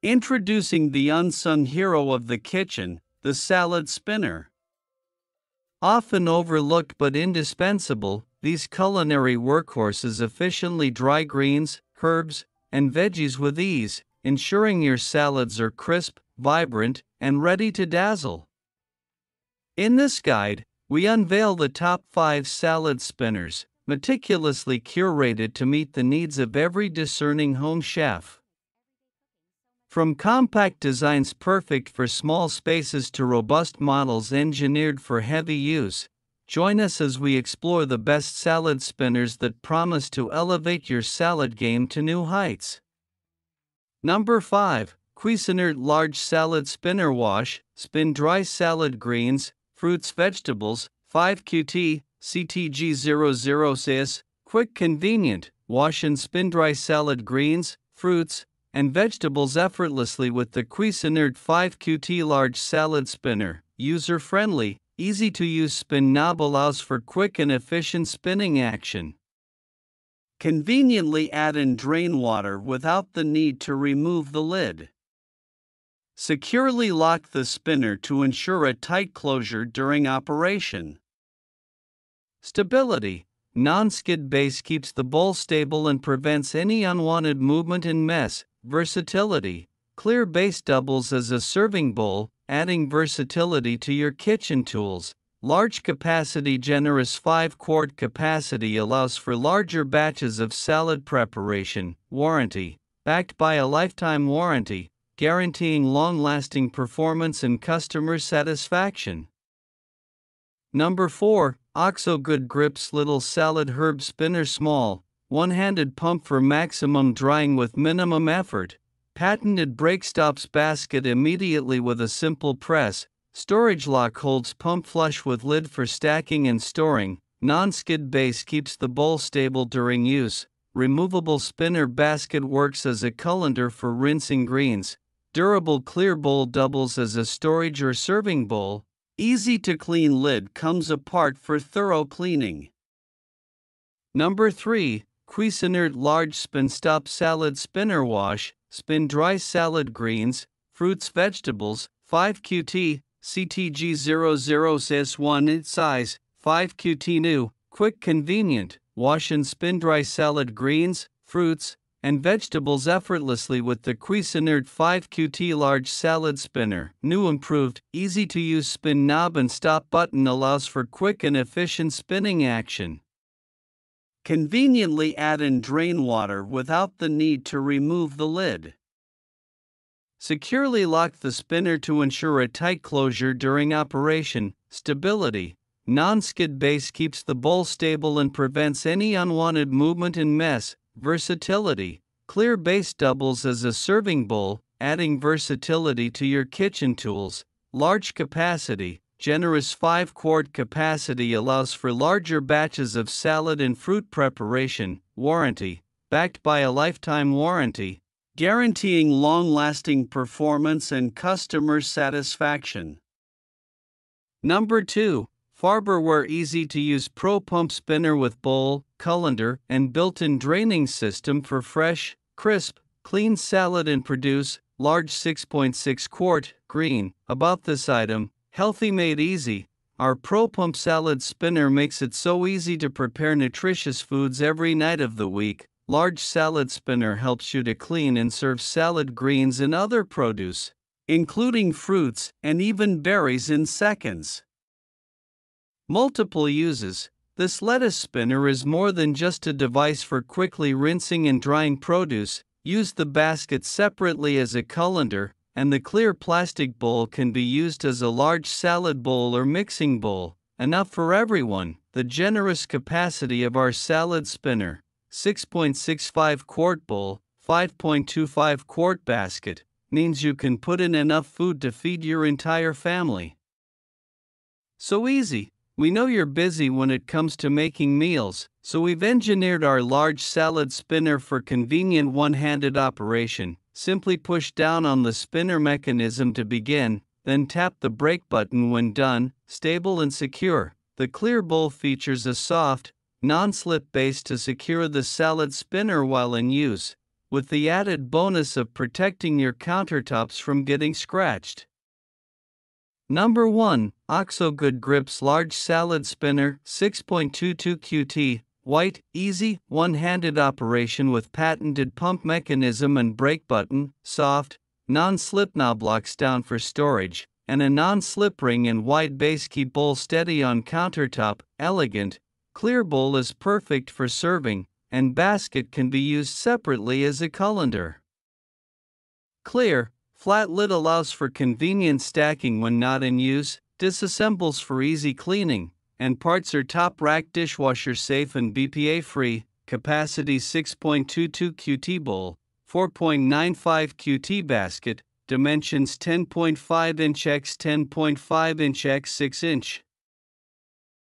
Introducing the unsung hero of the kitchen, the salad spinner. Often overlooked but indispensable, these culinary workhorses efficiently dry greens, herbs, and veggies with ease, ensuring your salads are crisp, vibrant, and ready to dazzle. In this guide, we unveil the top 5 salad spinners, meticulously curated to meet the needs of every discerning home chef. From compact designs perfect for small spaces to robust models engineered for heavy use, join us as we explore the best salad spinners that promise to elevate your salad game to new heights. Number 5. Cuisinart Large Salad Spinner Wash, Spin Dry Salad Greens, Fruits Vegetables, 5QT, CTG00 Quick Convenient, wash and spin dry salad greens, fruits, and vegetables effortlessly with the Cuisinart 5QT Large Salad Spinner. User-friendly, easy-to-use spin knob allows for quick and efficient spinning action. Conveniently add and drain water without the need to remove the lid. Securely lock the spinner to ensure a tight closure during operation. Stability. Non-skid base keeps the bowl stable and prevents any unwanted movement and mess. Versatility. Clear base doubles as a serving bowl, adding versatility to your kitchen tools. Large capacity. Generous 5-quart capacity allows for larger batches of salad preparation. Warranty. Backed by a lifetime warranty, guaranteeing long-lasting performance and customer satisfaction. Number 4. OXO Good Grips Little Salad Herb Spinner. Small, one-handed pump for maximum drying with minimum effort. Patented break stops basket immediately with a simple press. Storage lock holds pump flush with lid for stacking and storing. Non-skid base keeps the bowl stable during use. Removable spinner basket works as a colander for rinsing greens. Durable clear bowl doubles as a storage or serving bowl. Easy to clean lid comes apart for thorough cleaning. Number 3. Cuisinart Large Spin Stop Salad Spinner Wash, Spin Dry Salad Greens, Fruits Vegetables, 5QT, CTG00 size, 5QT new, quick convenient, wash and spin dry salad greens, fruits, and vegetables effortlessly with the Cuisinart 5QT Large Salad Spinner. New improved, easy-to-use spin knob and stop button allows for quick and efficient spinning action. Conveniently add and drain water without the need to remove the lid. Securely lock the spinner to ensure a tight closure during operation. Stability. Non-skid base keeps the bowl stable and prevents any unwanted movement and mess. Versatility. Clear base doubles as a serving bowl, adding versatility to your kitchen tools. Large capacity. Generous 5-quart capacity allows for larger batches of salad and fruit preparation. Warranty. Backed by a lifetime warranty, guaranteeing long-lasting performance and customer satisfaction. Number 2. Farberware Easy-to-Use Pro Pump Spinner with bowl, colander, and built-in draining system for fresh, crisp, clean salad and produce. Large 6.6 quart, green. About this item, healthy made easy. Our Pro Pump Salad Spinner makes it so easy to prepare nutritious foods every night of the week. Large salad spinner helps you to clean and serve salad greens and other produce, including fruits and even berries, in seconds. Multiple uses. This lettuce spinner is more than just a device for quickly rinsing and drying produce. Use the basket separately as a colander, and the clear plastic bowl can be used as a large salad bowl or mixing bowl. Enough for everyone. The generous capacity of our salad spinner, 6.65 quart bowl, 5.25 quart basket, means you can put in enough food to feed your entire family. So easy. We know you're busy when it comes to making meals, so we've engineered our large salad spinner for convenient one-handed operation. Simply push down on the spinner mechanism to begin, then tap the brake button when done. Stable and secure. The clear bowl features a soft, non-slip base to secure the salad spinner while in use. with the added bonus of protecting your countertops from getting scratched. Number 1. OXO Good Grips Large Salad Spinner 6.22 QT. White, easy, one-handed operation with patented pump mechanism and brake button, soft, non-slip knob locks down for storage, and a non-slip ring and wide base keep bowl steady on countertop. Elegant, clear bowl is perfect for serving, and basket can be used separately as a colander. Clear, flat lid allows for convenient stacking when not in use, disassembles for easy cleaning, and parts are top rack dishwasher safe and BPA free. Capacity 6.22 QT bowl, 4.95 QT basket, dimensions 10.5 inch x 10.5 inch x 6 inch.